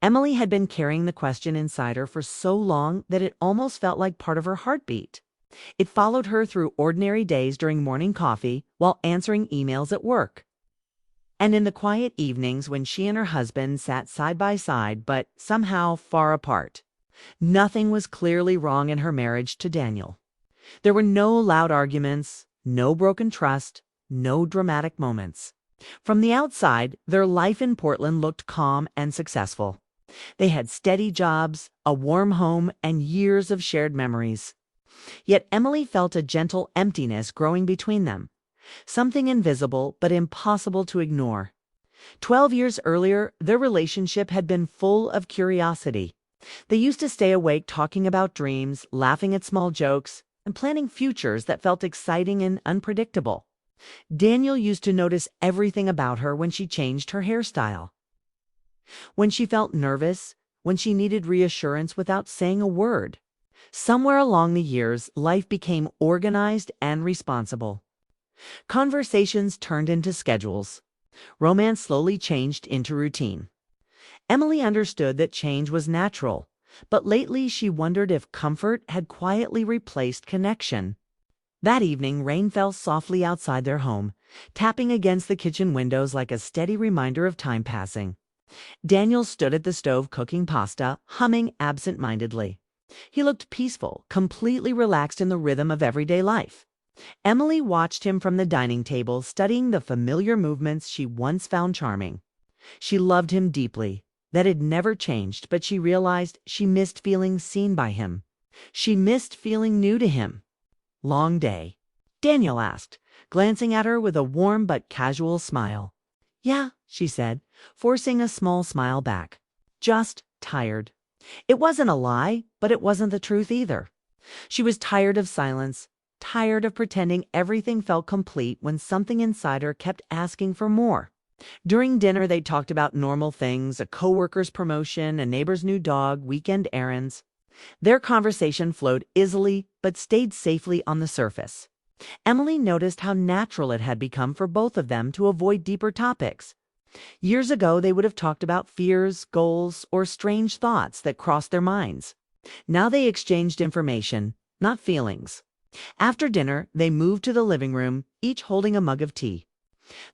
Emily had been carrying the question inside her for so long that it almost felt like part of her heartbeat. It followed her through ordinary days during morning coffee, while answering emails at work, and in the quiet evenings when she and her husband sat side by side but somehow far apart. Nothing was clearly wrong in her marriage to Daniel. There were no loud arguments, no broken trust, no dramatic moments. From the outside, their life in Portland looked calm and successful. They had steady jobs, a warm home, and years of shared memories. Yet Emily felt a gentle emptiness growing between them, something invisible but impossible to ignore. 12 years earlier, their relationship had been full of curiosity. They used to stay awake talking about dreams, laughing at small jokes, and planning futures that felt exciting and unpredictable. Daniel used to notice everything about her: when she changed her hairstyle, when she felt nervous, when she needed reassurance without saying a word. Somewhere along the years, life became organized and responsible. Conversations turned into schedules. Romance slowly changed into routine. Emily understood that change was natural, but lately she wondered if comfort had quietly replaced connection. That evening, rain fell softly outside their home, tapping against the kitchen windows like a steady reminder of time passing. Daniel stood at the stove cooking pasta, humming absent-mindedly. He looked peaceful, completely relaxed in the rhythm of everyday life. Emily watched him from the dining table, studying the familiar movements she once found charming. She loved him deeply. That had never changed, but she realized she missed feeling seen by him. She missed feeling new to him. "Long day?" Daniel asked, glancing at her with a warm but casual smile. "Yeah," she said, forcing a small smile back. "Just tired." It wasn't a lie, but it wasn't the truth either. She was tired of silence, tired of pretending everything felt complete when something inside her kept asking for more. During dinner, they talked about normal things: a coworker's promotion, a neighbor's new dog, weekend errands. Their conversation flowed easily, but stayed safely on the surface. Emily noticed how natural it had become for both of them to avoid deeper topics. Years ago, they would have talked about fears, goals, or strange thoughts that crossed their minds. Now they exchanged information, not feelings. After dinner, they moved to the living room, each holding a mug of tea.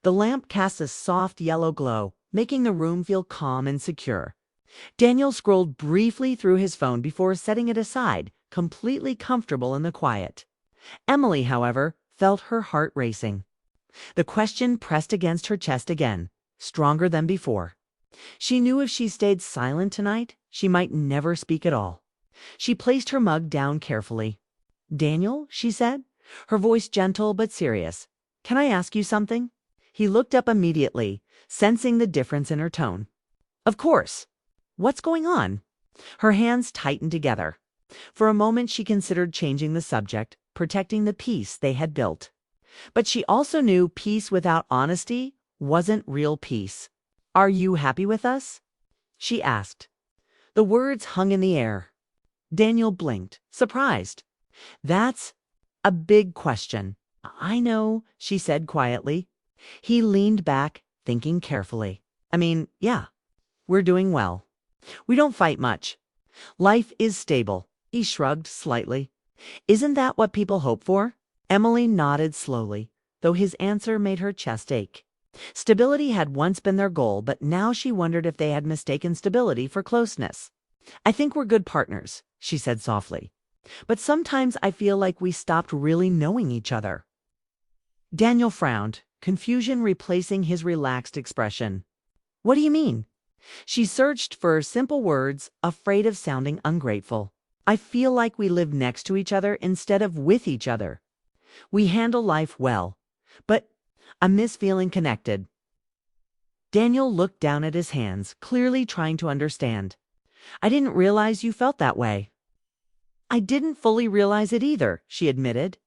The lamp cast a soft yellow glow, making the room feel calm and secure. Daniel scrolled briefly through his phone before setting it aside, completely comfortable in the quiet. Emily, however, felt her heart racing. The question pressed against her chest again, stronger than before. She knew if she stayed silent tonight, she might never speak at all. She placed her mug down carefully. "Daniel," she said, her voice gentle but serious, "can I ask you something?" He looked up immediately, sensing the difference in her tone. "Of course. What's going on?" Her hands tightened together. For a moment she considered changing the subject, protecting the peace they had built. But she also knew peace without honesty wasn't real peace. "Are you happy with us?" she asked. The words hung in the air. Daniel blinked, surprised. "That's a big question." "I know," she said quietly. He leaned back, thinking carefully. Yeah, we're doing well. We don't fight much. Life is stable." He shrugged slightly. "Isn't that what people hope for?" Emily nodded slowly, though his answer made her chest ache. Stability had once been their goal, but now she wondered if they had mistaken stability for closeness. "I think we're good partners," she said softly. "But sometimes I feel like we stopped really knowing each other." Daniel frowned, confusion replacing his relaxed expression. "What do you mean?" She searched for simple words, afraid of sounding ungrateful. "I feel like we live next to each other instead of with each other. We handle life well, but I miss feeling connected." Daniel looked down at his hands, clearly trying to understand. "I didn't realize you felt that way." "I didn't fully realize it either," she admitted.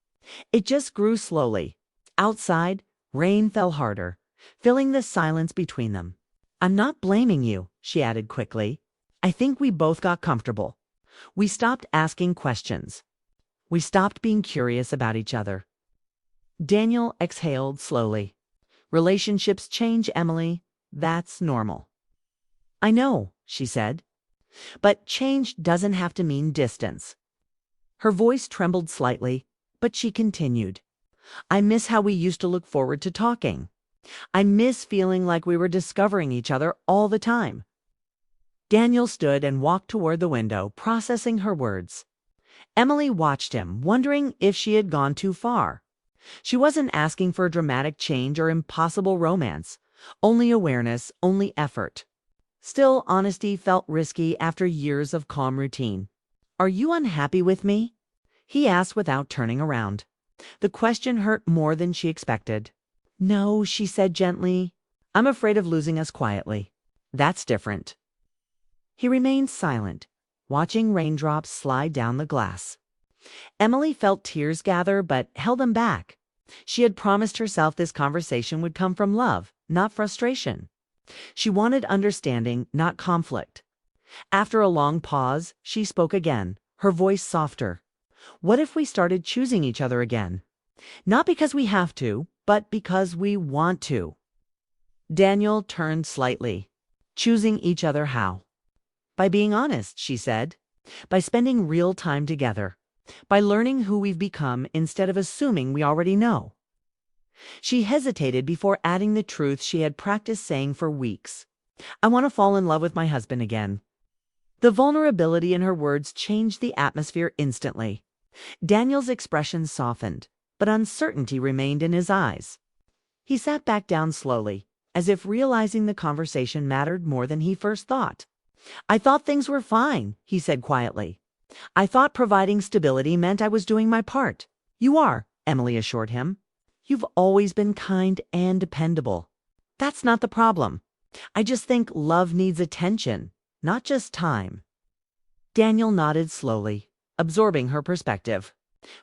"It just grew slowly." Outside, rain fell harder, filling the silence between them. "I'm not blaming you," she added quickly. "I think we both got comfortable. We stopped asking questions. We stopped being curious about each other." Daniel exhaled slowly. "Relationships change, Emily. That's normal." "I know." she said. "But change doesn't have to mean distance." Her voice trembled slightly, but she continued. "I miss how we used to look forward to talking. I miss feeling like we were discovering each other all the time." Daniel stood and walked toward the window, processing her words. Emily watched him, wondering if she had gone too far. She wasn't asking for a dramatic change or impossible romance, only awareness, only effort. Still, honesty felt risky after years of calm routine. "Are you unhappy with me?" he asked without turning around. The question hurt more than she expected. "No," she said gently. "I'm afraid of losing us quietly. That's different." He remained silent, watching raindrops slide down the glass. Emily felt tears gather but held them back. She had promised herself this conversation would come from love, not frustration. She wanted understanding, not conflict. After a long pause, she spoke again, her voice softer. "What if we started choosing each other again? Not because we have to, but because we want to." Daniel turned slightly. "Choosing each other how?" "By being honest," she said. "By spending real time together. By learning who we've become instead of assuming we already know." She hesitated before adding the truth she had practiced saying for weeks. "I want to fall in love with my husband again." The vulnerability in her words changed the atmosphere instantly. Daniel's expression softened, but uncertainty remained in his eyes. He sat back down slowly, as if realizing the conversation mattered more than he first thought. "I thought things were fine," he said quietly. "I thought providing stability meant I was doing my part." "You are," Emily assured him. "You've always been kind and dependable. That's not the problem. I just think love needs attention, not just time." Daniel nodded slowly, absorbing her perspective.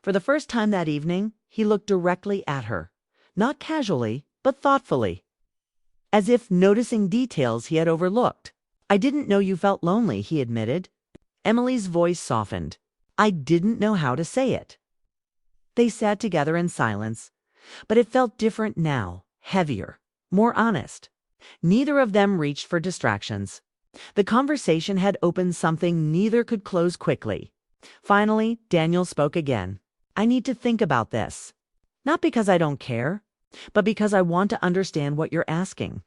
For the first time that evening, he looked directly at her, not casually, but thoughtfully, as if noticing details he had overlooked. "I didn't know you felt lonely," he admitted. Emily's voice softened. "I didn't know how to say it." They sat together in silence, but it felt different now, heavier, more honest. Neither of them reached for distractions. The conversation had opened something neither could close quickly. Finally, Daniel spoke again. "I need to think about this. Not because I don't care, but because I want to understand what you're asking."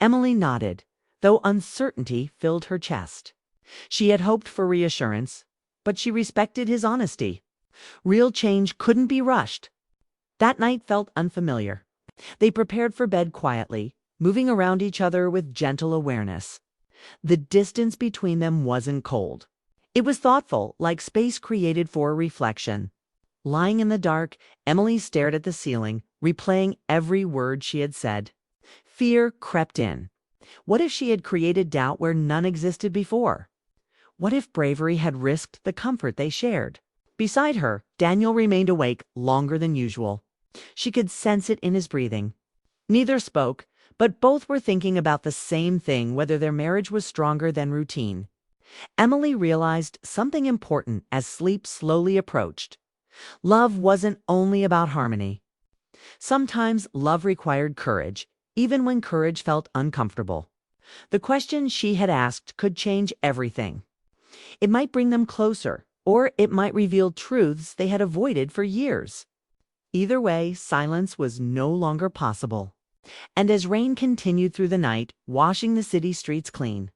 Emily nodded, though uncertainty filled her chest. She had hoped for reassurance, but she respected his honesty. Real change couldn't be rushed. That night felt unfamiliar. They prepared for bed quietly, moving around each other with gentle awareness. The distance between them wasn't cold. It was thoughtful, like space created for reflection. Lying in the dark, Emily stared at the ceiling, replaying every word she had said. Fear crept in. What if she had created doubt where none existed before? What if bravery had risked the comfort they shared? Beside her, Daniel remained awake longer than usual. She could sense it in his breathing. Neither spoke, but both were thinking about the same thing, whether their marriage was stronger than routine. Emily realized something important as sleep slowly approached. Love wasn't only about harmony. Sometimes love required courage, even when courage felt uncomfortable. The question she had asked could change everything. It might bring them closer, or it might reveal truths they had avoided for years. Either way, silence was no longer possible. And as rain continued through the night, washing the city streets clean,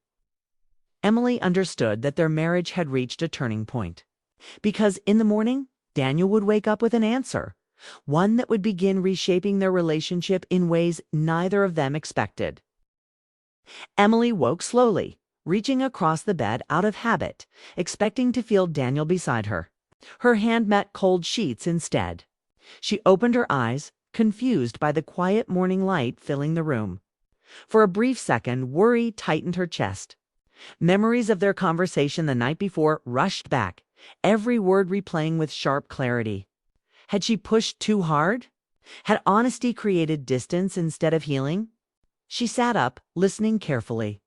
Emily understood that their marriage had reached a turning point. Because in the morning, Daniel would wake up with an answer, one that would begin reshaping their relationship in ways neither of them expected. Emily woke slowly, reaching across the bed out of habit, expecting to feel Daniel beside her. Her hand met cold sheets instead. She opened her eyes, confused by the quiet morning light filling the room. For a brief second, worry tightened her chest. Memories of their conversation the night before rushed back, every word replaying with sharp clarity. Had she pushed too hard? Had honesty created distance instead of healing? She sat up, listening carefully.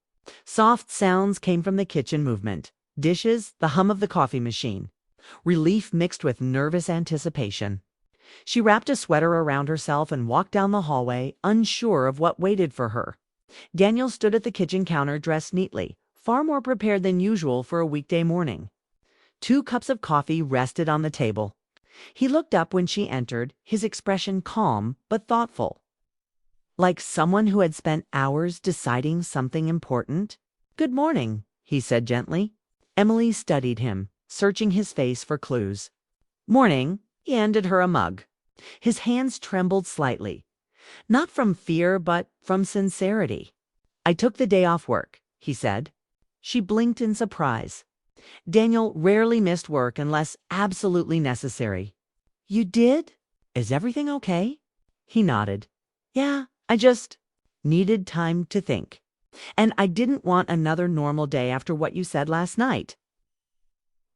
Soft sounds came from the kitchen movement. Dishes, the hum of the coffee machine. Relief mixed with nervous anticipation. She wrapped a sweater around herself and walked down the hallway, unsure of what waited for her. Daniel stood at the kitchen counter dressed neatly, far more prepared than usual for a weekday morning. 2 cups of coffee rested on the table. He looked up when she entered, his expression calm but thoughtful, like someone who had spent hours deciding something important. "Good morning," he said gently. Emily studied him, searching his face for clues. "Morning." He handed her a mug. His hands trembled slightly, not from fear but from sincerity. "I took the day off work," he said. She blinked in surprise. Daniel rarely missed work unless absolutely necessary. "You did? Is everything okay?" He nodded. "Yeah, I just needed time to think. And I didn't want another normal day after what you said last night."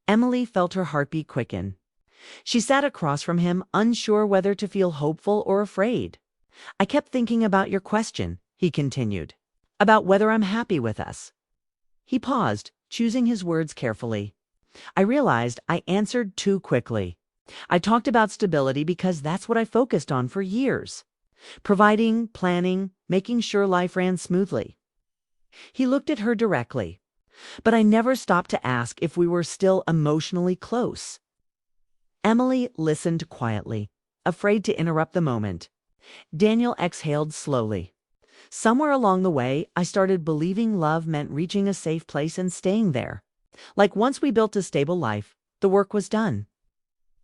Emily felt her heartbeat quicken. She sat across from him, unsure whether to feel hopeful or afraid. "I kept thinking about your question," he continued, "about whether I'm happy with us." He paused, choosing his words carefully. "I realized I answered too quickly. I talked about stability because that's what I focused on for years. Providing, planning, making sure life ran smoothly." He looked at her directly. "But I never stopped to ask if we were still emotionally close." Emily listened quietly, afraid to interrupt the moment. Daniel exhaled slowly. "Somewhere along the way, I started believing love meant reaching a safe place and staying there. Like once we built a stable life, the work was done."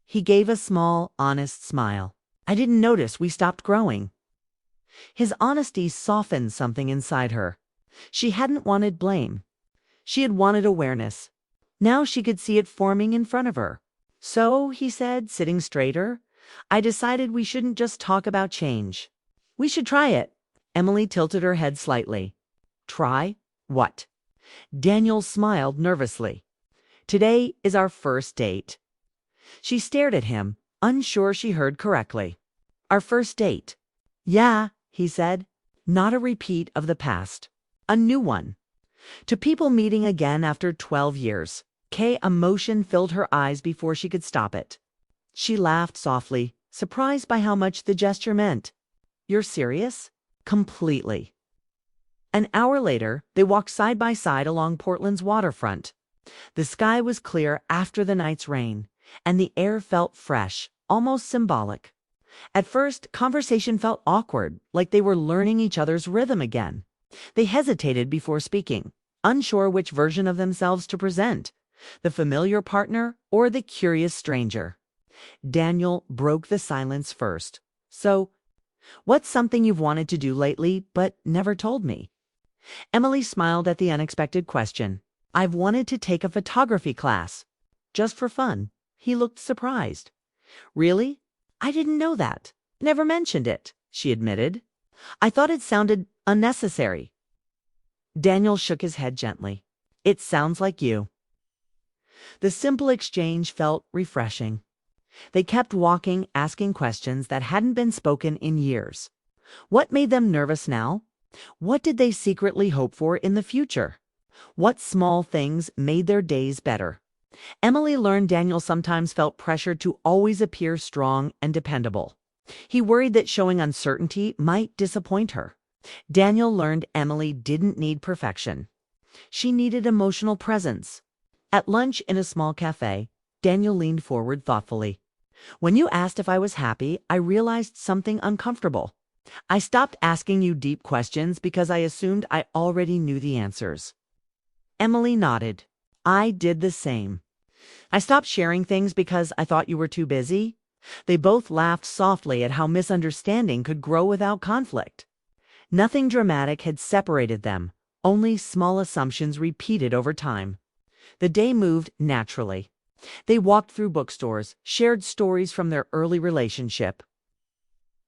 He gave a small, honest smile. "I didn't notice we stopped growing." His honesty softened something inside her. She hadn't wanted blame. She had wanted awareness. Now she could see it forming in front of her. "So," he said, sitting straighter, "I decided we shouldn't just talk about change. We should try it." Emily tilted her head slightly. "Try what?" Daniel smiled nervously. "Today is our first date." She stared at him, unsure she heard correctly. "Our first date." "Yeah," he said. "Not a repeat of the past. A new one." To people meeting again after 12 years. Emotion filled her eyes before she could stop it. She laughed softly, surprised by how much the gesture meant. "You're serious?" "Completely." An hour later, they walked side by side along Portland's waterfront. The sky was clear after the night's rain, and the air felt fresh, almost symbolic. At first, conversation felt awkward, like they were learning each other's rhythm again. They hesitated before speaking, unsure which version of themselves to present, the familiar partner or the curious stranger. Daniel broke the silence first. "So, what's something you've wanted to do lately but never told me?" Emily smiled at the unexpected question. "I've wanted to take a photography class." "Just for fun." He looked surprised. "Really? I didn't know that. Never mentioned it," she admitted. "I thought it sounded unnecessary." Daniel shook his head gently. "It sounds like you." The simple exchange felt refreshing. They kept walking, asking questions that hadn't been spoken in years. What made them nervous now? What did they secretly hope for in the future? What small things made their days better? Emily learned Daniel sometimes felt pressured to always appear strong and dependable. He worried that showing uncertainty might disappoint her. Daniel learned Emily didn't need perfection. She needed emotional presence. At lunch in a small cafe, Daniel leaned forward thoughtfully. "When you asked if I was happy, I realized something uncomfortable. I stopped asking you deep questions because I assumed I already knew the answers." Emily nodded. "I did the same. I stopped sharing things because I thought you were too busy." They both laughed softly at how misunderstanding could grow without conflict. Nothing dramatic had separated them, only small assumptions repeated over time. The day moved naturally. They walked through bookstores, shared stories from their early relationship,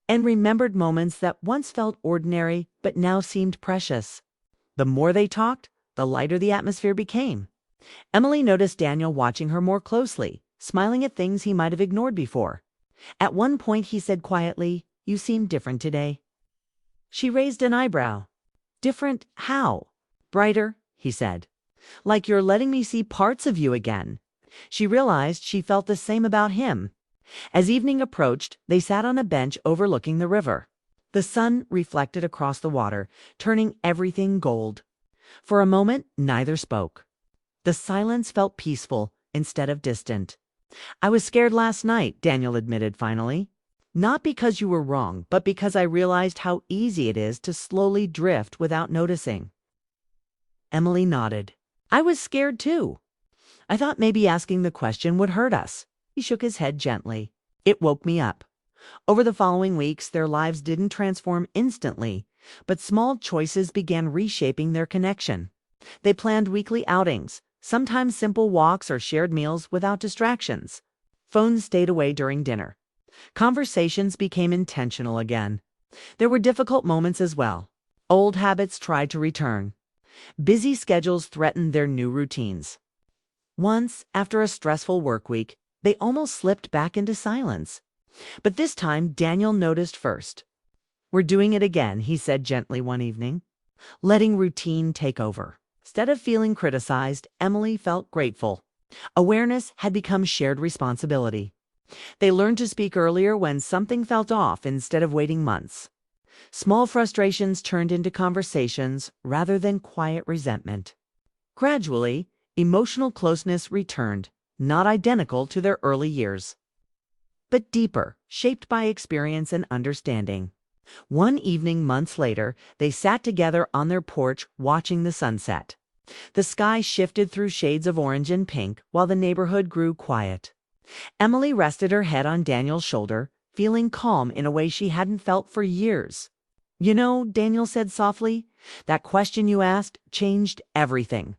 and remembered moments that once felt ordinary but now seemed precious. The more they talked, the lighter the atmosphere became. Emily noticed Daniel watching her more closely, smiling at things he might have ignored before. At one point he said quietly, "You seem different today." She raised an eyebrow. "Different how?" "Brighter," he said. "Like you're letting me see parts of you again." She realized she felt the same about him. As evening approached, they sat on a bench overlooking the river. The sun reflected across the water, turning everything gold. For a moment, neither spoke. The silence felt peaceful instead of distant. "I was scared last night," Daniel admitted finally. "Not because you were wrong, but because I realized how easy it is to slowly drift without noticing." Emily nodded. "I was scared too. I thought maybe asking the question would hurt us." He shook his head gently. "It woke me up." Over the following weeks, their lives didn't transform instantly, but small choices began reshaping their connection. They planned weekly outings, sometimes simple walks or shared meals without distractions. Phones stayed away during dinner. Conversations became intentional again. There were difficult moments as well. Old habits tried to return. Busy schedules threatened their new routines. Once, after a stressful work week, they almost slipped back into silence. But this time, Daniel noticed first. "We're doing it again," he said gently one evening, letting routine take over. Instead of feeling criticized, Emily felt grateful. Awareness had become shared responsibility. They learned to speak earlier when something felt off instead of waiting months. Small frustrations turned into conversations rather than quiet resentment. Gradually, emotional closeness returned, not identical to their early years, but deeper, shaped by experience and understanding. One evening months later, they sat together on their porch watching the sunset. The sky shifted through shades of orange and pink while the neighborhood grew quiet. Emily rested her head on Daniel's shoulder, feeling calm in a way she hadn't felt for years. "You know," Daniel said softly, "that question you asked changed everything.